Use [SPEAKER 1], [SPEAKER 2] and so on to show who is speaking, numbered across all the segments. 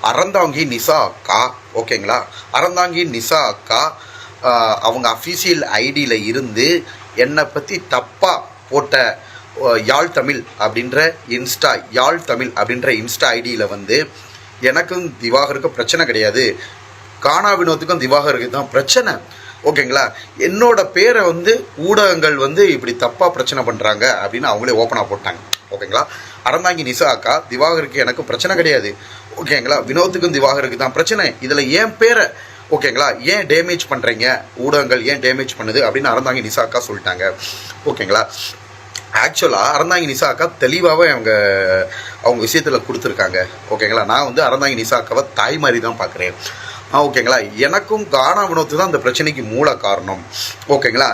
[SPEAKER 1] அறந்தாங்கி நிசா அக்கா, ஓகேங்களா, அறந்தாங்கி நிசா அக்கா அவங்க அஃபீஷியல் ஐடியில் இருந்து என்னை பற்றி தப்பாக போட்ட யாழ் தமிழ் அப்படின்ற இன்ஸ்டா ஐடியில் வந்து எனக்கும் திவாகருக்கும் பிரச்சனை கிடையாது, கானா வினோத்துக்கும் திவாகருக்கு தான் பிரச்சனை, ஓகேங்களா. என்னோட பேரை வந்து ஊடகங்கள் வந்து இப்படி தப்பாக பிரச்சனை பண்ணுறாங்க அப்படின்னு அவங்களே ஓப்பனாக போட்டாங்க, ஓகேங்களா. அறந்தாங்கி நிசா அக்கா, திவாகருக்கு எனக்கு பிரச்சனை கிடையாது, ஓகேங்களா, வினோத்துக்கும் திவாகருக்கு தான் பிரச்சனை, இதில் ஏன் பேரை ஓகேங்களா ஏன் டேமேஜ் பண்ணுறீங்க, ஊடகங்கள் ஏன் டேமேஜ் பண்ணுது அப்படின்னு அறந்தாங்கி நிசா அக்கா சொல்லிட்டாங்க, ஓகேங்களா. ஆக்சுவலாக அறந்தாங்கி நிசா அக்கா தெளிவாகவே அவங்க விஷயத்தில் கொடுத்துருக்காங்க, ஓகேங்களா. நான் வந்து அறந்தாங்கி நிசா அக்காவை தாய் மாதிரி தான் பார்க்குறேன், ஓகேங்களா. எனக்கும் கானா வினோத்து தான் அந்த பிரச்சனைக்கு மூல காரணம், ஓகேங்களா.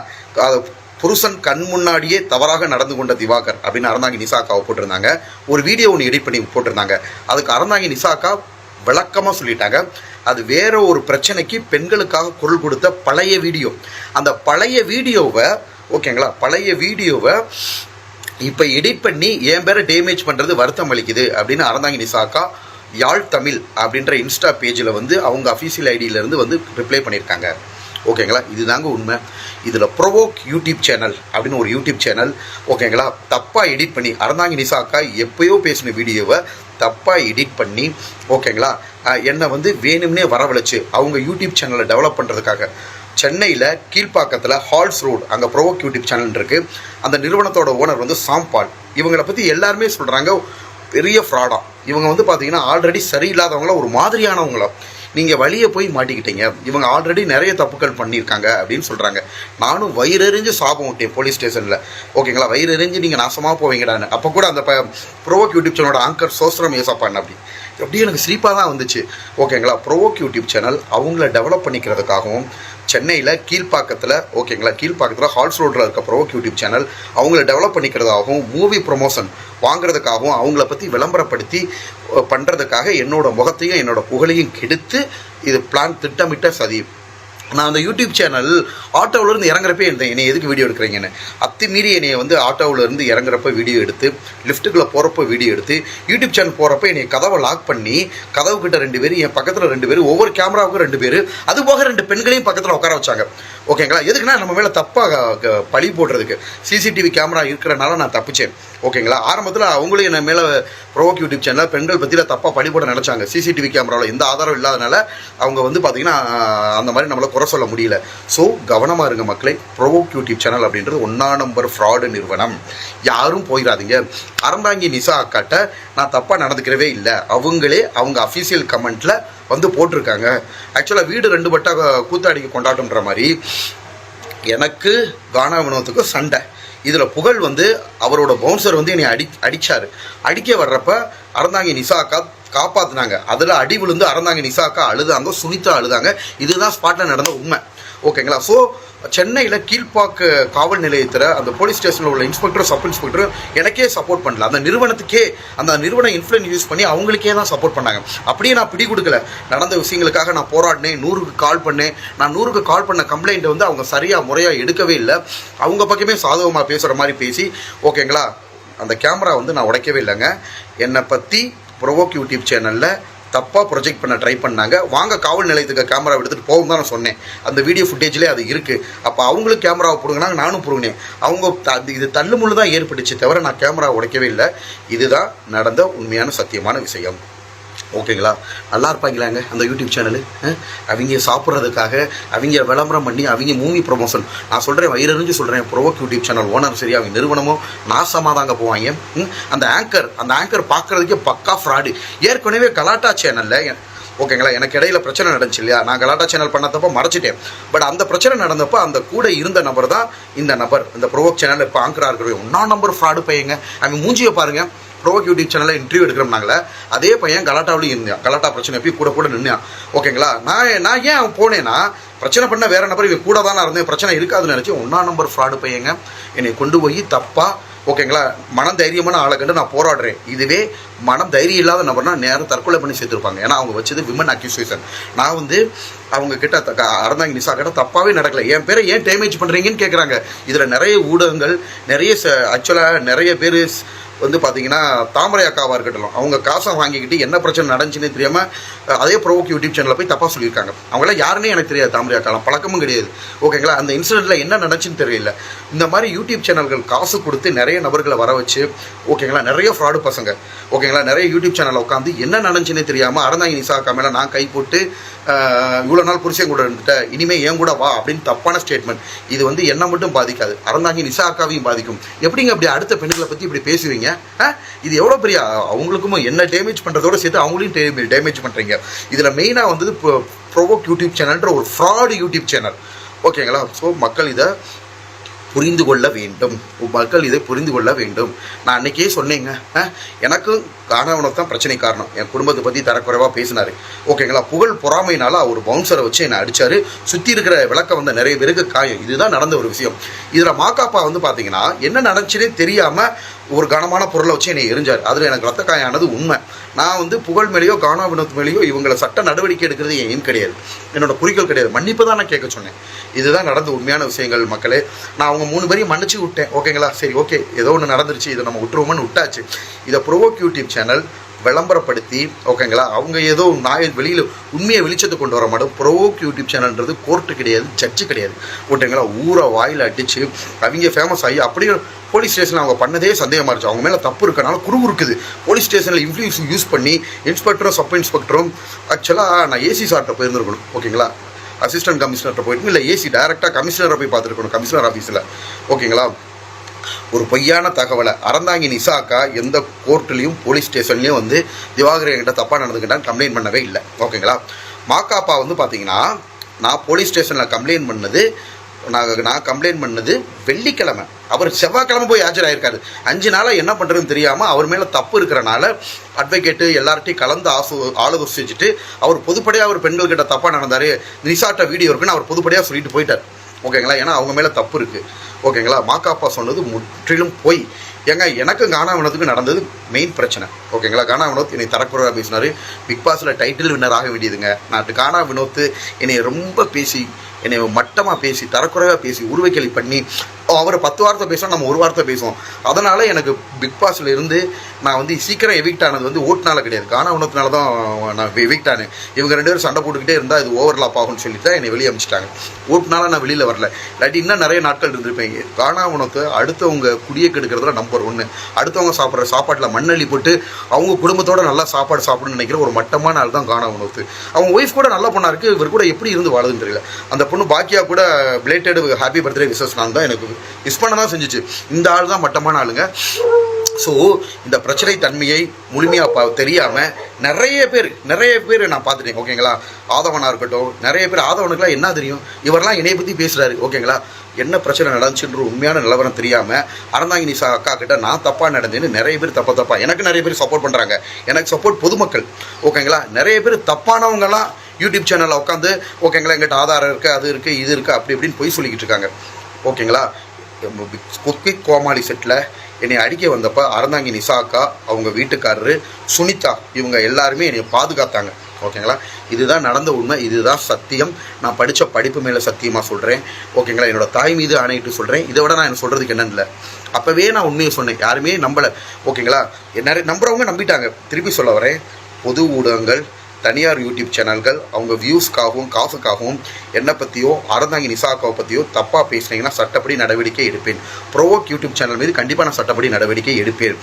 [SPEAKER 1] அது புருஷன் கண் முன்னாடியே தவறாக நடந்து கொண்ட திவாகர் அப்படின்னு அறந்தாங்கி நிசா அக்காவை போட்டிருந்தாங்க. ஒரு வீடியோ ஒன்று எடிட் பண்ணி போட்டிருந்தாங்க. அதுக்கு அறந்தாங்கி நிசா அக்கா விளக்கமாக சொல்லிட்டாங்க. அது வேற ஒரு பிரச்சனைக்கு பெண்களுக்காக குரல் கொடுத்த பழைய வீடியோ. அந்த பழைய வீடியோவை ஓகேங்களா, பழைய வீடியோவை இப்போ எடிட் பண்ணி என் பேரை டேமேஜ் பண்ணுறது வருத்தம் அளிக்குது அப்படின்னு அறந்தாங்கி நிசா அக்கா யாழ் தமிழ் அப்படின்ற இன்ஸ்டா பேஜில் வந்து அவங்க அஃபீஷியல் ஐடியிலேருந்து வந்து ரிப்ளை பண்ணியிருக்காங்க, ஓகேங்களா. இதுதாங்க உண்மை. இதில் ப்ரொவோக் யூடியூப் சேனல் அப்படின்னு ஒரு யூடியூப் சேனல், ஓகேங்களா, தப்பாக எடிட் பண்ணி அறந்தாங்கி நிசா அக்கா எப்போயோ பேசின வீடியோவை தப்பாக எடிட் பண்ணி, ஓகேங்களா, என்னை வந்து வேணும்னே வரவழைச்சு அவங்க யூடியூப் சேனலை டெவலப் பண்ணுறதுக்காக சென்னையில் கீழ்ப்பாக்கத்தில் ஹால்ஸ் ரோடு அங்கே ப்ரொவோக் யூடியூப் சேனல் இருக்குது. அந்த நிறுவனத்தோட ஓனர் வந்து சாம்பால். இவங்களை பற்றி எல்லாருமே சொல்கிறாங்க பெரிய ஃப்ராடாக. இவங்க வந்து பார்த்தீங்கன்னா ஆல்ரெடி சரியில்லாதவங்கள, ஒரு மாதிரியானவங்கள, நீங்கள் வழியை போய் மாட்டிக்கிட்டீங்க, இவங்க ஆல்ரெடி நிறைய தப்புக்கள் பண்ணியிருக்காங்க அப்படின்னு சொல்கிறாங்க. நானும் வயிறறிஞ்சு சாபம் விட்டேன் போலீஸ் ஸ்டேஷனில், ஓகேங்களா. வயிறறிஞ்சு நீங்கள் நாசமாக போவீங்கடான்னு. அப்போ கூட அந்த ப்ரொவோக் யூடியூப் சேனலோட ஆங்கர் சோஸ்திரம் ஏசப்பான் அப்படி எனக்கு சிரிப்பாக தான் வந்துச்சு, ஓகேங்களா. ப்ரொவோக் யூடியூப் சேனல் அவங்கள டெவலப் பண்ணிக்கிறதுக்காகவும் சென்னையில் கீழ்ப்பாக்கத்தில், ஓகேங்களா, கீழ்ப்பாக்கத்தில் ஹால்ஸ் ரோட்டில் இருக்க ப்ரொவோக் யூடியூப் சேனல் அவங்கள டெவலப் பண்ணிக்கிறதாகவும் மூவி ப்ரொமோஷன் வாங்குறதுக்காகவும் அவங்கள பற்றி விளம்பரப்படுத்தி பண்ணுறதுக்காக என்னோடய முகத்தையும் என்னோடய புகழையும் கெடுத்து இது பிளான் திட்டமிட்ட சதி. நான் அந்த யூடியூப் சேனல் ஆட்டோவிலேருந்து இறங்குறப்பே இருந்தேன், என்னை எதுக்கு வீடியோ எடுக்கிறீங்கன்னு. அத்துமீறி என்னை வந்து ஆட்டோவிலேருந்து இறங்குறப்ப வீடியோ எடுத்து, லிஃப்ட்டுக்குள்ளே போகிறப்ப வீடியோ எடுத்து, யூடியூப் சேனல் போகிறப்ப என்னை கதவை லாக் பண்ணி, கதவுக்கிட்ட 2 பேர், என் பக்கத்தில் 2 பேர், ஒவ்வொரு கேமராவுக்கும் 2 பேர், அது போக 2 பெண்களையும் பக்கத்தில் உட்கார வச்சாங்க, ஓகேங்களா. எதுக்குன்னா நம்ம மேலே தப்பாக பழி போடுறதுக்கு. சிசிடிவி கேமரா இருக்கிறனால நான் தப்பிச்சேன், ஓகேங்களா. ஆரம்பத்தில் அவங்களும் என்ன மேலே ப்ரொவோக் யூடியூப் சேனலில் பெண்கள் பற்றியில் தப்பாக பழி போட நினச்சாங்க. சிசிடிவி கேமராவில் எந்த ஆதாரம் இல்லாதனால அவங்க வந்து பார்த்திங்கன்னா அந்த மாதிரி நம்மளை குறை சொல்ல முடியல. ஸோ கவனமாக இருங்க மக்களே. ப்ரொவோக் யூடியூப் சேனல் அப்படின்றது 1 நம்பர் ஃப்ராடு நிறுவனம், யாரும் போயிடாதீங்க. அறந்தாங்கி நிசா அக்காட்ட நான் தப்பாக நடந்துக்கிறவே இல்லை, அவங்களே அவங்க அஃபீஷியல் கமெண்ட்டில் வந்து போட்டிருக்காங்க. ஆக்சுவலாக வீடு 2 பட்டா கூத்தாடிக்கு கொண்டாட்டம்ன்ற மாதிரி எனக்கு கானா வினோத்துக்கு சண்டை. இதில் புகழ் வந்து அவரோட பவுன்சர் வந்து என்னை அடித்தார். அடிக்க வர்றப்ப அறந்தாங்கி நிசா அக்கா காப்பாற்றினாங்க. அதில் அடி விழுந்து அறந்தாங்கி நிசா அக்கா அழுதாங்க, சுனிதா அழுதாங்க. இதுதான் ஸ்பாட்டில் நடந்த உண்மை, ஓகேங்களா. ஸோ சென்னையில் கீழ்ப்பாக்க காவல் நிலையத்தில் அந்த போலீஸ் ஸ்டேஷனில் உள்ள இன்ஸ்பெக்டரும் சப் இன்ஸ்பெக்டரும் எனக்கே சப்போர்ட் பண்ணல, அந்த நிறுவனத்துக்கே, அந்த நிறுவனம் இன்ஃப்ளூயன்ஸ் யூஸ் பண்ணி அவங்களுக்கே தான் சப்போர்ட் பண்ணாங்க. அப்படியே நான் பிடி கொடுக்கல. நடந்த விஷயங்களுக்காக நான் போராடினேன், 100க்கு கால் பண்ணேன். நான் 100க்கு கால் பண்ண கம்ப்ளைண்ட்டை வந்து அவங்க சரியாக முறையாக எடுக்கவே இல்லை. அவங்க பக்கமே சாதகமாக பேசுகிற மாதிரி பேசி, ஓகேங்களா, அந்த கேமரா வந்து நான் உடைக்கவே இல்லைங்க. என்னை பற்றி ப்ரொவோக் யூடியூப் சேனலில் தப்பாக ப்ரொஜெக்ட் பண்ண ட்ரை பண்ணாங்க. வாங்க காவல் நிலையத்துக்கு கேமரா எடுத்துகிட்டு போகும் தான் நான் சொன்னேன். அந்த வீடியோ ஃபுட்டேஜ்லேயே அது இருக்குது. அப்போ அவங்களுக்கு கேமராவை பிடுங்கினாங்க, நானும் பிடுங்கினேன். அவங்க இது தள்ளுமுள்ளு தான் ஏற்பட்டுச்சு தவிர நான் கேமரா உடைக்கவே இல்லை. இதுதான் நடந்த உண்மையான சத்தியமான விஷயம், ஓகேங்களா. நல்லா இருப்பாங்களாங்க அந்த யூடியூப் சேனலு. அவங்க சாப்பிட்றதுக்காக அவங்க விளம்பரம் பண்ணி அவங்க மூவி ப்ரொமோஷன். நான் சொல்கிறேன், வயிறறிஞ்சு சொல்கிறேன், ப்ரொவோக் யூடியூப் சேனல் ஓனர் சரி, அவங்க நிறுவனமும் நாசமாக தாங்க போவாங்க. அந்த ஆங்கர் பார்க்குறதுக்கே பக்கா ஃப்ராடு. ஏற்கனவே கலாட்டா சேனலில், ஓகேங்களா, எனக்கு இடையில பிரச்சனை நடந்துச்சு இல்லையா, நான் கலாட்டா சேனல் பண்ணத்தப்போ மறைச்சிட்டேன். பட் அந்த பிரச்சனை நடந்தப்போ அந்த கூட இருந்த நபர் தான் இந்த நபர், இந்த ப்ரொவோக் சேனலில் இப்போ ஆங்கராக இருக்கிற 1 நம்பர் ஃப்ராடு பையங்க. அவங்க மூஞ்சியை பாருங்கள். ப்ரொவோக் யூடியூப் சேனலில் இன்டர்வியூ எடுக்கிறோம்னாங்களே அதே பையன் கலாட்டாவிலையும் இருந்தான். கலாட்டா பிரச்சனை போய் கூட நின்னான், ஓகேங்களா. நான் ஏன் போனேன்னா, பிரச்சனை பண்ண வேற நபர் இவங்க கூட தானே இருந்தேன், பிரச்சனை இருக்காதுன்னு நினச்சி 1 நம்பர் ஃப்ராடு பையங்க என்னை கொண்டு போய் தப்பாக, ஓகேங்களா, மனம் தைரியமான ஆளை கண்டு நான் போராடுறேன். இதுவே மனம் தைரியம் இல்லாத நபர்னா நேரம் தற்கொலை பண்ணி சேர்த்துருப்பாங்க. ஏன்னா அவங்க வச்சது விமன் அக்யூசேஷன். நான் வந்து அவங்க கிட்ட அறந்தாங்கி நிசா கிட்ட தப்பாகவே நடக்கலை. என் பேரை ஏன் டேமேஜ் பண்ணுறீங்கன்னு கேட்குறாங்க. இதில் நிறைய ஊடகங்கள், நிறைய ஆக்சுவலாக நிறைய பேர் வந்து பார்த்தீங்கன்னா தாமரை அக்காவாக இருக்கட்டும், அவங்க காசை வாங்கிக்கிட்டு என்ன பிரச்சனை நடந்துச்சுன்னு தெரியாமல் அதே ப்ரோவோக் யூடியூப் சேனலில் போய் தப்பாக சொல்லியிருக்காங்க. அவங்களாம் யாருன்னே எனக்கு தெரியாது, தாமரை அக்காலாம் பழக்கமும் கிடையாது. ஓகேங்களா, அந்த இன்சிடெண்ட்டில் என்ன நடந்துச்சுன்னு தெரியல. இந்த மாதிரி யூடியூப் சேனல்கள் காசு கொடுத்து நிறைய நபர்களை வர வச்சு, ஓகேங்களா, நிறைய ஃப்ராடு பசங்க, ஓகேங்களா, நிறைய யூடியூப் சேனலில் உட்காந்து என்ன நடந்துச்சுன்னே தெரியாமல் அறந்தாங்கி நிசா அக்கா மேலே நான் கை போட்டு இவ்வளோ நாள் புருஷன் கூட இருந்துட்டேன், இனிமேல் ஏன் கூட வா அப்படின்னு தப்பான ஸ்டேட்மெண்ட். இது வந்து என்ன மட்டும் பாதிக்காது, அறந்தாங்கி நிசா அக்காவையும் பாதிக்கும். எப்படிங்க அப்படி அடுத்த பெண்களை பற்றி இப்படி பேசுவீங்க? இது எவ்வளோ பெரிய அவங்களுக்கும் என்ன டேமேஜ் பண்ணுறதோட சேர்த்து அவங்களையும் டேமேஜ் பண்ணுறீங்க. இதில் மெயினாக வந்து ப்ரோவோக் யூடியூப் சேனல்ன்ற ஒரு ஃப்ராடு யூடியூப் சேனல். ஓகேங்களா, ஸோ மக்கள் இதை புரிந்து கொள்ள வேண்டும், மக்கள் இதை புரிந்து கொள்ள வேண்டும். நான் அன்றைக்கே சொன்னேங்க, எனக்கும் காணவனுக்கு தான் பிரச்சனை காரணம். என் குடும்பத்தை பற்றி தரக்குறைவாக பேசினார். ஓகேங்களா, புகழ் பொறாமையினால அவர் பவுன்சரை வச்சு என்னை அடித்தார். சுற்றி இருக்கிற விளக்கம் வந்த நிறைய பேருக்கு காயம். இதுதான் நடந்த ஒரு விஷயம். இதில் மாக்காப்பா வந்து பார்த்தீங்கன்னா என்ன நடந்துச்சுன்னே தெரியாமல் ஒரு கனமான பொருளை வச்சு என்னை எரிஞ்சார். அதில் எனக்கு ரத்த காயானது உண்மை. நான் வந்து புகழ் மேலேயோ கானா வினோத் மேலேயோ இவங்களை சட்ட நடவடிக்கை எடுக்கிறது என் எய்ம் கிடையாது, என்னோட குறிக்கோள் கிடையாது. மன்னிப்பு தான் நான் கேட்க சொன்னேன். இதுதான் நடந்த உண்மையான விஷயங்கள் மக்களே. நான் அவங்க 3 பேரையும் மன்னிச்சு விட்டேன். ஓகேங்களா, சரி ஓகே, ஏதோ ஒன்று நடந்துருச்சு, இதை நம்ம விட்டுருவோம்னு விட்டாச்சு. இதை ப்ரோவோக் யூடியூப் சேனல் விளம்பரப்படுத்தி, ஓகேங்களா, அவங்க ஏதோ வெளியில் உண்மையை வெளிச்சத்தை கொண்டு வர மாட்டோம். ப்ரோவோக் யூடியூப் சேனல்ன்றது கோர்ட்டு கிடையாது, ஜட்ஜு கிடையாது. ஓகேங்களா, ஊரை வாயில் அடித்து அவங்க ஃபேமஸ் ஆகி அப்படியே போலீஸ் ஸ்டேஷனில் அவங்க பண்ணதே சந்தேகமாக இருந்துச்சு. அவங்க மேலே தப்பு இருக்கனால இருக்குது. போலீஸ் ஸ்டேஷனில் இன்ஃப்ளூயன்ஸ் யூஸ் பண்ணி இன்ஸ்பெக்டரும் சப் இன்ஸ்பெக்டரும் ஆக்சுவலாக நான் ஏசி சார்கிட்ட போயிருந்துருக்கணும். ஓகேங்களா, அசிஸ்டன்ட் கமிஷனர்கிட்ட போயிட்டு இல்லை ஏசி டைரெக்டாக கமிஷனரை போய் பார்த்துருக்கணும், கமிஷனர் ஆஃபீஸில். ஓகேங்களா, ஒரு பொய்யான தகவலை அறந்தாங்கி நிசா அக்கா எந்த கோர்ட்லேயும் போலீஸ் ஸ்டேஷன்லேயும் வந்து திவாகர் என்கிட்ட தப்பாக நடந்துக்கிட்டான்னு கம்ப்ளைண்ட் பண்ணவே இல்லை. ஓகேங்களா, மாக்காப்பா வந்து பார்த்தீங்கன்னா நான் போலீஸ் ஸ்டேஷனில் கம்ப்ளைண்ட் பண்ணது வெள்ளிக்கிழமை. அவர் செவ்வாய்க்கிழமை போய் ஆஜராயிருக்காரு. 5 நாளாக என்ன பண்ணுறதுன்னு தெரியாமல் அவர் மேலே தப்பு இருக்கிறனால அட்வொகேட்டு எல்லார்ட்டையும் கலந்து ஆலோசிச்சுட்டு அவர் பொதுப்படையாக அவர் பெண்கள்கிட்ட தப்பாக நடந்தார், நிசாட்ட வீடியோ இருக்குன்னு அவர் பொதுப்படையாக சொல்லிட்டு போயிட்டார். ஓகேங்களா, ஏன்னா அவங்க மேலே தப்பு இருக்குது. ஓகேங்களா, மாக்காப்பா சொன்னது முற்றிலும் போய். ஏங்க எனக்கும் கானா வினோத்துக்கு நடந்தது மெயின் பிரச்சனை. ஓகேங்களா, கானா வினோத் என்னை தரக்குறைவாக பேசினார். பிக் பாஸில் டைட்டில் வின்னர் ஆக வேண்டியதுங்க. நான் கானா வினோத் என்னை ரொம்ப பேசி, என்னை மட்டமாக பேசி, தரக்குறைவாக பேசி, உருவக்கேலி பண்ணி, அவர் 10 வார்த்தை பேசுவோம், நம்ம 1 வார்த்தை பேசுவோம். அதனால் எனக்கு பிக் பாஸில் இருந்து நான் வந்து சீக்கிரம் எவிக்ட் ஆனது வந்து ஓட்டுனால கிடையாது, கானா வினோத்தினால தான் நான் எவிக்ட் ஆனேன். இவங்க 2 பேரும் சண்டை போட்டுக்கிட்டே இருந்தால் இது ஓவர்லாப் ஆகும்னு சொல்லி தான் என்னை வெளியே அமிச்சிட்டாங்க. ஓட்டுனால நான் வெளியில் வரல, இல்லாட்டி இன்னும் நிறைய நாட்கள் இருந்திருப்பேன். கானா வினோத்தை அடுத்தவங்க குடியை கெடுக்கிறதுல நம்பர் 1. அடுத்தவங்க சாப்பிட்ற சாப்பாட்டில் மண்ணள்ளி போட்டு அவங்க குடும்பத்தோட நல்லா சாப்பாடு சாப்பிடணும்னு நினைக்கிற ஒரு மட்டமான ஆள் தான் கானா வினோத். அவங்க ஒய்ஃப் கூட நல்ல பொண்ணாக இருக்குது, இவர் கூட எப்படி இருந்து வாழுதுன்னு தெரியல. அந்த பொண்ணு பாக்கியா கூட பிளேட்டட் ஹாப்பி பர்த்டே விஷஸ் நான் தான் எனக்கு மிஸ் பண்ண தான் செஞ்சிச்சு. இந்த ஆள் தான் மட்டமான ஆளுங்க. ஸோ இந்த பிரச்சனை தன்மையை முழுமையாக தெரியாமல் நிறைய பேர் நான் பார்த்துட்டேன். ஓகேங்களா, ஆதவனாக இருக்கட்டும், நிறைய பேர் ஆதவனுக்குலாம் என்ன தெரியும், இவரெல்லாம் என்னையை பற்றி பேசுகிறாரு. ஓகேங்களா, என்ன பிரச்சனை நடந்துச்சுன்ற உண்மையான நிலவரம் தெரியாமல் அறந்தாங்கி நிசா அக்கா கிட்ட நான் தப்பாக நடந்தேன்னு நிறைய பேர் தப்பா எனக்கு நிறைய பேர் சப்போர்ட் பண்ணுறாங்க. எனக்கு சப்போர்ட் பொதுமக்கள். ஓகேங்களா, நிறைய பேர் தப்பானவங்கலாம் யூடியூப் சேனலில் உட்காந்து ஓகேங்களா எங்கிட்ட ஆதாரம் இருக்குது, அது இருக்குது, இது இருக்குது, அப்படி இப்படின்னு போய் சொல்லிக்கிட்டு இருக்காங்க. ஓகேங்களா, குக்வித் கோமாளி செட்டில் என்னை அடிக்க வந்தப்போ அறந்தாங்கி நிசா அக்கா, அவங்க வீட்டுக்காரரு சுனிதா, இவங்க எல்லாருமே என்னை பாதுகாத்தாங்க. ஓகேங்களா, இதுதான் நடந்த உண்மை, இதுதான் சத்தியம். நான் படித்த படிப்பு மேலே சத்தியமாக சொல்கிறேன். ஓகேங்களா, என்னோடய தாய் மீது ஆணையிட்டு சொல்கிறேன். இதை விட நான் என்ன சொல்கிறதுக்கு என்னன்னு இல்லை. அப்போவே நான் உண்மையை சொன்னேன், யாருமே நம்பலை. ஓகேங்களா, நிறைய நம்புறவங்க நம்பிட்டாங்க. திருப்பி சொல்ல வரேன், பொது ஊடகங்கள், தனியார் யூடியூப் சேனல்கள் அவங்க வியூஸ்க்காகவும் காசுக்காகவும் என்னை பற்றியோ அறந்தாங்கி நிசாக்காவை பற்றியோ தப்பாக பேசுனீங்கன்னா சட்டப்படி நடவடிக்கை எடுப்பேன். ப்ரோவோக் யூடியூப் சேனல் மீது கண்டிப்பாக நான் சட்டப்படி நடவடிக்கை எடுப்பேன்.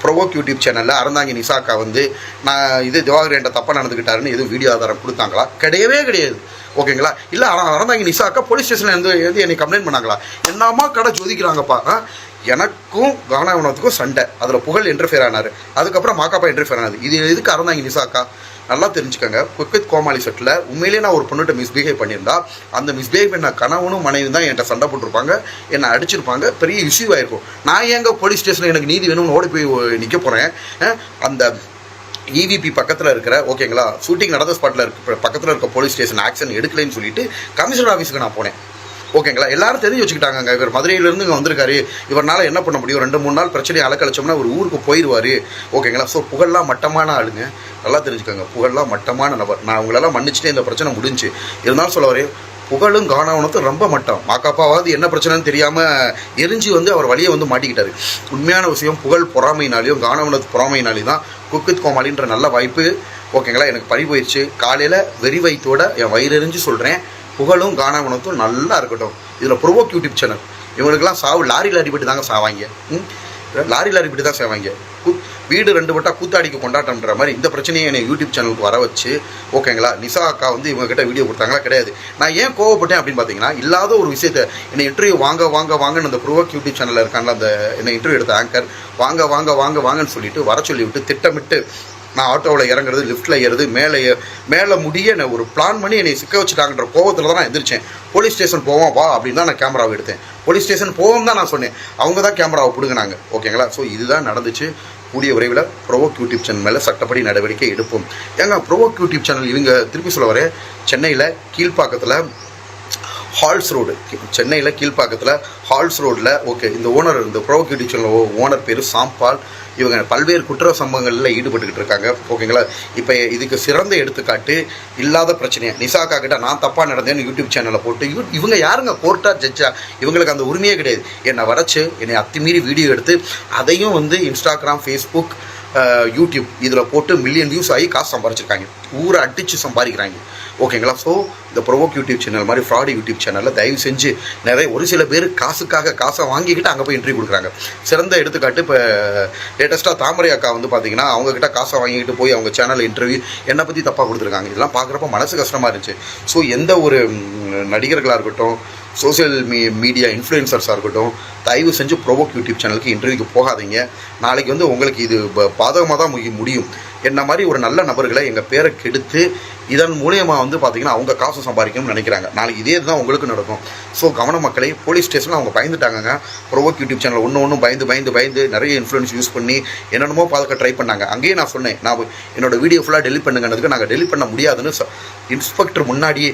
[SPEAKER 1] ப்ரோவோக் யூடியூப் சேனலில் அறந்தாங்கி நிசாக்கா வந்து நான் திவாகர் என்கிட்ட தப்பாக நடந்துக்கிட்டாருன்னு எதுவும் வீடியோ ஆதாரம் கொடுத்தாங்களா? கிடையவே கிடையாது. ஓகேங்களா, இல்லை அறந்தாங்கி நிசாக்கா போலீஸ் ஸ்டேஷனில் இருந்து என்னை கம்ப்ளைண்ட் பண்ணாங்களா? என்னம்மா கடை ஜோதிக்கிறாங்கப்பா. எனக்கும் கானா வினோத்துக்கும் சண்டை, அதில் புகழ் இன்டர்ஃபியர் ஆனார், அதுக்கப்புறம் மாக்காப்பா இன்டர்ஃபியர் ஆனது. இது எதுக்கு அறந்தாங்கி நிசாக்கா? நல்லா தெரிஞ்சுக்கோங்க. குக்வித் கோமாளி செட்டில் உண்மையிலேயே நான் ஒரு பொண்ணுகிட்ட மிஸ்பிஹேவ் பண்ணியிருந்தா அந்த மிஸ்பிஹேவ் பண்ண கணவனும் மனைவி தான் என்கிட்ட சண்டை போட்டிருப்பாங்க, என்னை அடிச்சிருப்பாங்க, பெரிய இஷ்யூ ஆகிருக்கும். நான் ஏங்க போலீஸ் ஸ்டேஷனில் எனக்கு நீதி வேணும்னு ஓடி போய் நிற்க போகிறேன்? அந்த இவிபி பக்கத்தில் இருக்கிற ஓகேங்களா ஷூட்டிங் நடந்த ஸ்பாட்டில் பக்கத்தில் இருக்க போலீஸ் ஸ்டேஷன் ஆக்ஷன் எடுக்கலைன்னு சொல்லிட்டு கமிஷனர் ஆஃபீஸுக்கு நான் போனேன். ஓகேங்களா, எல்லாரும் தெரிஞ்சு வச்சுக்கிட்டாங்க, இவர் மதுரையிலேருந்து இங்கே வந்திருக்காரு, இவரால் என்ன பண்ண முடியும், 2-3 நாள் பிரச்சனையை அலக்கழிச்சோம்னா ஒரு ஊருக்கு போயிடுவார். ஓகேங்களா, ஸோ புகழ்லாம் மட்டமான ஆளுங்க, நல்லா தெரிஞ்சுக்கோங்க. புகழ்லாம் மட்டமான நபர். நான் அவங்களெல்லாம் மன்னிச்சுட்டே இந்த பிரச்சனை முடிஞ்சு. இருந்தாலும் சொல்ல வரேன், புகழும் காணாவனத்தும் ரொம்ப மட்டம். மாக்காப்பாவாவது என்ன பிரச்சனைன்னு தெரியாமல் எரிஞ்சு வந்து அவர் வழியை வந்து மாட்டிக்கிட்டாரு. உண்மையான விஷயம் புகழ் பொறாமையினாலையும் காணாவனத்து பொறாமையினாலையும் தான் குக் வித் கோமாளின்ற நல்ல வாய்ப்பு ஓகேங்களா எனக்கு பறி போயிடுச்சு. காலையில் வெறி வயிற்றோட என் வயிறறிஞ்சு சொல்கிறேன், புகழும் காணாவனத்தும் நல்லா இருக்கட்டும். இதில் ப்ரொவோக் யூடியூப் சேனல் இவங்களுக்கெல்லாம் சாவு லாரியில் அடிபட்டு தாங்க சாவாங்க. லாரியில் அடிபட்டு தான் செய்வாங்க. வீடு 2 வட்டா கூத்தாடிக்கு கொண்டாட்டம்ன்ற மாதிரி இந்த பிரச்சனையை என்னை யூடியூப் சேனலுக்கு வர வச்சு ஓகேங்களா. நிசா அக்கா வந்து இவங்ககிட்ட வீடியோ கொடுத்தாங்களா? கிடையாது. நான் ஏன் கோவப்பட்டேன் அப்படின்னு பார்த்தீங்கன்னா, இல்லாத ஒரு விஷயத்தை என்னை இன்டர்வியூ வாங்கன்னு அந்த ப்ரொவோக் யூடியூப் சேனலில் இருக்காங்களா, அந்த என்னை இன்டர்வியூ எடுத்த ஆங்கர் வாங்கன்னு சொல்லிட்டு வர சொல்லி விட்டு திட்டமிட்டு நான் ஆட்டோவில் இறங்குறது, லிஃப்ட்டில் ஏறுறது, மேலே முடிய என்னை ஒரு பிளான் பண்ணி என்னை சிக்க வச்சுட்டாங்கன்ற கோவத்தில் தான் நான் எந்திரிச்சேன். போலீஸ் ஸ்டேஷன் போவோம் வா அப்படின்னு தான் நான் கேமராவை எடுத்தேன். போலீஸ் ஸ்டேஷன் போவோம் தான் நான் சொன்னேன். அவங்க தான் கேமராவை பிடுங்கினாங்க ஓகேங்களா. ஸோ இதுதான் நடந்துச்சு. கூடிய விரைவில் ப்ரொவோக் யூடியூப் சேனல் மேலே சட்டப்படி நடவடிக்கை எடுப்போம். ஏங்க ப்ரொவோக் யூடியூப் சேனல் இவங்க திருப்பி சொல்ல வரேன், சென்னையில் கீழ்ப்பாக்கத்தில் ஹால்ஸ் ரோடு, சென்னையில் கீழ்ப்பாக்கத்தில் ஹால்ஸ் ரோடில் ஓகே இந்த ஓனர், இந்த ப்ரொவோக் யூடியூப் சேனல் ஓனர் பேர் சாம்பால். இவங்க பல்வேறு குற்ற சம்பவங்களில் ஈடுபட்டுக்கிட்டு இருக்காங்க ஓகேங்களா. இப்போ இதுக்கு சிறந்த எடுத்துக்காட்டு இல்லாத பிரச்சனையை நிசாக்கா கிட்ட நான் தப்பாக நடந்தேன்னு யூடியூப் சேனலில் போட்டு இவங்க யாருங்க கோர்ட்டா ஜட்ஜா? இவங்களுக்கு அந்த உரிமையே கிடையாது. என்னை வரைச்சு என்னை அத்துமீறி வீடியோ எடுத்து அதையும் வந்து இன்ஸ்டாகிராம், ஃபேஸ்புக், யூடியூப் இதில் போட்டு மில்லியன் வியூஸ் ஆகி காசு சம்பாரிச்சிருக்காங்க. ஊரை அடித்து சம்பாதிக்கிறாங்க ஓகேங்களா. ஸோ இந்த ப்ரொவோக் யூடியூப் சேனல் மாதிரி ஃப்ராடு யூடியூப் சேனலில் தயவு செஞ்சு ஒரு சில பேர் காசை வாங்கிக்கிட்டு அங்கே போய் இன்டர்வியூ கொடுக்குறாங்க. சிறந்த எடுத்துக்காட்டு இப்போ லேட்டஸ்ட்டாக தாமரை அக்கா வந்து பார்த்தீங்கன்னா அவங்கக்கிட்ட காசை வாங்கிக்கிட்டு போய் அவங்க சேனலில் இன்டர்வியூ என்னை பற்றி தப்பாக கொடுத்துருக்காங்க. இதெல்லாம் பார்க்குறப்ப மனசு கஷ்டமாக இருந்துச்சு. ஸோ எந்த ஒரு நடிகர்களாக இருக்கட்டும், சோசியல் மீடியா இன்ஃப்ளூயன்சர்ஸாக இருக்கட்டும், தயவு செஞ்சு ப்ரொவோக் யூடியூப் சேனலுக்கு இன்டர்வியூக்கு போகாதீங்க. நாளைக்கு வந்து உங்களுக்கு இது பாதகமாக தான் முடியும். என்ன மாதிரி ஒரு நல்ல நபர்களை எங்கள் பேரை கெடுத்து இதன் மூலியமாக வந்து பார்த்திங்கன்னா அவங்க காசு சம்பாதிக்கணும்னு நினைக்கிறாங்க. நாளைக்கு இதே தான் உங்களுக்கு நடக்கும். ஸோ கவன மக்களை, போலீஸ் ஸ்டேஷனில் அவங்க பயந்துட்டாங்க. ப்ரொவோக் யூடியூப் சேனல் ஒன்று பயந்து நிறைய இன்ஃப்ளூயன்ஸ் யூஸ் பண்ணி என்னென்னமோ பார்க்க ட்ரை பண்ணாங்க. அங்கேயே நான் சொன்னேன், நான் என்னோடய வீடியோ ஃபுல்லாக டெலிட் பண்ணுங்கிறதுக்கு நாங்கள் டெலிட் பண்ண முடியாதுன்னு இன்ஸ்பெக்டர் முன்னாடியே,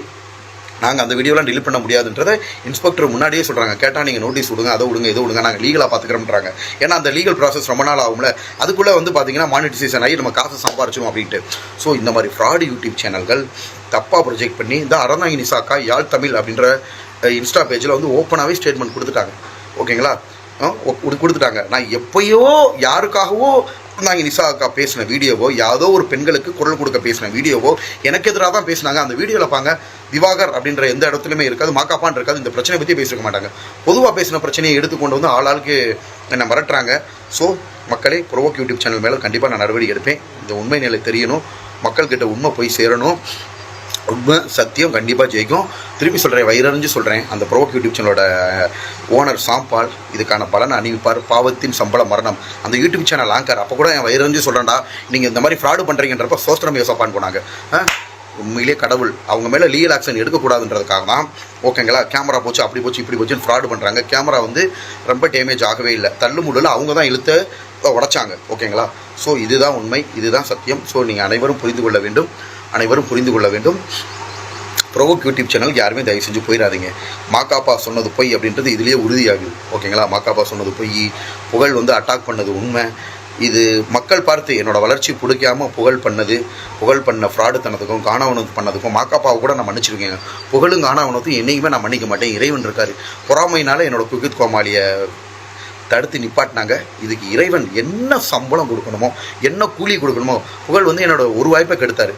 [SPEAKER 1] நாங்கள் அந்த வீடியோலாம் டெலிட் பண்ண முடியாதுன்றதை இன்ஸ்பெக்டர் முன்னாடியே சொல்கிறாங்க. கேட்டால் நீங்கள் நோட்டீஸ் விடுங்க, அதை விடுங்க, இதை விடுங்க, நாங்கள் லீகலாக பார்த்துக்கிறோம்ன்றாங்க. ஏன்னா அந்த லீகல் ப்ராசஸ் ரொம்ப நாள் ஆகும்ல, அதுக்குள்ளே வந்து பார்த்திங்கன்னா மானிட்டைசேஷன் ஆகி நம்ம காசு சம்பாரிச்சிடும் அப்படின்ட்டு. ஸோ இந்த மாதிரி ஃப்ராடு யூடியூப் சேனல்கள் தப்பாக ப்ரொஜெக்ட் பண்ணி இந்த அறந்தாங்கி நிசாக்கா யாழ் தமிழ் அப்படின்ற இன்ஸ்டா பேஜில் வந்து ஓப்பனாகவே ஸ்டேட்மெண்ட் கொடுத்துட்டாங்க ஓகேங்களா. கொடுத்துட்டாங்க. நான் எப்போயோ யாருக்காகவோ நாங்கள் நிசா அக்கா பேசின வீடியோவோ, யாதோ ஒரு பெண்களுக்கு குரல் கொடுக்க பேசின வீடியோவோ எனக்கு எதிராக தான் பேசினாங்க. அந்த வீடியோவில் பாங்க திவாகர் அப்படின்ற எந்த இடத்துலையுமே இருக்காது, மாக்காப்பான் இருக்காது, இந்த பிரச்சனை பற்றி பேசிருக்க மாட்டாங்க. பொதுவாக பேசின பிரச்சனையை எடுத்துக்கொண்டு வந்து ஆளாளுக்கு என்னை மிரட்டுறாங்க. ஸோ மக்களே, ப்ரொவோக் யூடியூப் சேனல் மேலே கண்டிப்பாக நான் நடவடிக்கை எடுப்பேன். இந்த உண்மை நிலை தெரியணும், மக்கள்கிட்ட உண்மை போய் சேரணும். உண்மை சத்தியம் கண்டிப்பாக ஜெயிக்கும். திருப்பி சொல்கிறேன், வயிறறிஞ்சு சொல்கிறேன், அந்த ப்ரொவோக் யூடியூப் சேனலோட ஓனர் சாம்பால் இதுக்கான பலனை அணிவிப்பார். பாவத்தின் சம்பள மரணம். அந்த யூடியூப் சேனல் ஆங்கர் அப்போ கூட என் வயிறறிஞ்சு சொல்கிறேன்டா, நீங்கள் இந்த மாதிரி ஃப்ராடு பண்ணுறீங்கன்றப்ப சோஸ்திரம் யோசப்பான்னு போனாங்க. உண்மையிலே கடவுள் அவங்க மேலே லீகல் ஆக்ஷன் எடுக்கக்கூடாதுன்றதுக்காக தான் ஓகேங்களா. கேமரா போச்சு, அப்படி போச்சு, இப்படி போச்சுன்னு ஃப்ராடு பண்ணுறாங்க. கேமரா வந்து ரொம்ப டேமேஜ் ஆகவே இல்லை, தள்ளு முள்ளில் அவங்க தான் இழுத்து உடைச்சாங்க ஓகேங்களா. ஸோ இதுதான் உண்மை, இதுதான் சத்தியம். ஸோ நீங்கள் அனைவரும் புரிந்து கொள்ள வேண்டும். ப்ரொவோக் யூடியூப் சேனல் யாருமே தயவு செஞ்சு போயிடாதீங்க. மாக்காப்பா சொன்னது பொய் அப்படின்றது இதுலேயே உறுதியாகுது ஓகேங்களா. மாக்காப்பா சொன்னது பொய், புகழ் வந்து அட்டாக் பண்ணது உண்மை. இது மக்கள் பார்த்து என்னோடய வளர்ச்சி பிடிக்காமல் புகழ் பண்ண ஃப்ராடுத்தனத்துக்கும் காணாவனத்து பண்ணதுக்கும் மாக்காப்பாவை கூட நான் மன்னிச்சிருக்கேங்க. புகழும் காணாவனத்தும் என்றைக்குமே நான் மன்னிக்க மாட்டேன். இறைவன் இருக்கார். பொறாமையினால என்னோடய குக் வித் கோமாளியை தடுத்து நிப்பாட்டினாங்க. இதுக்கு இறைவன் என்ன சம்பளம் கொடுக்கணுமோ, என்ன கூலி கொடுக்கணுமோ, புகழ் வந்து என்னோட ஒரு வாய்ப்பை கெடுத்தார்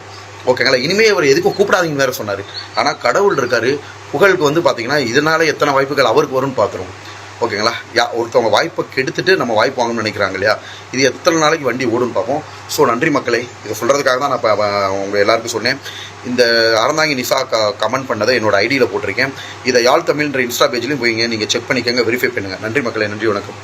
[SPEAKER 1] ஓகேங்களா. இனிமேல் அவர் எதுக்கும் கூப்பிடாதீங்கன்னு வேறு சொன்னார். ஆனால் கடவுள் இருக்கார். புகழுக்கு வந்து பார்த்திங்கன்னா இதனால் எத்தனை வாய்ப்புகள் அவருக்கு வரும்னு பார்த்துருவோம் ஓகேங்களா. ஒருத்தவங்க வாய்ப்பை கெடுத்துட்டு நம்ம வாய்ப்பு வாங்கணும்னு நினைக்கிறாங்க இல்லையா. இது எத்தனை நாளைக்கு வண்டி ஓடுன்னு பார்ப்போம். ஸோ நன்றி மக்களே, இதை சொல்கிறதுக்காக தான் நான் இப்போ உங்கள் எல்லாருக்கும் சொன்னேன். இந்த அறந்தாங்கி நிசா கமெண்ட் பண்ணதை என்னோட ஐடியில் போட்டிருக்கேன். இதை யாழ் தமிழ்ன்ற இன்ஸ்டா பேஜ்லையும் போய்ங்க, நீங்கள் செக் பண்ணிக்கோங்க, வெரிஃபை பண்ணுங்கள். நன்றி மக்களே, நன்றி, வணக்கம்.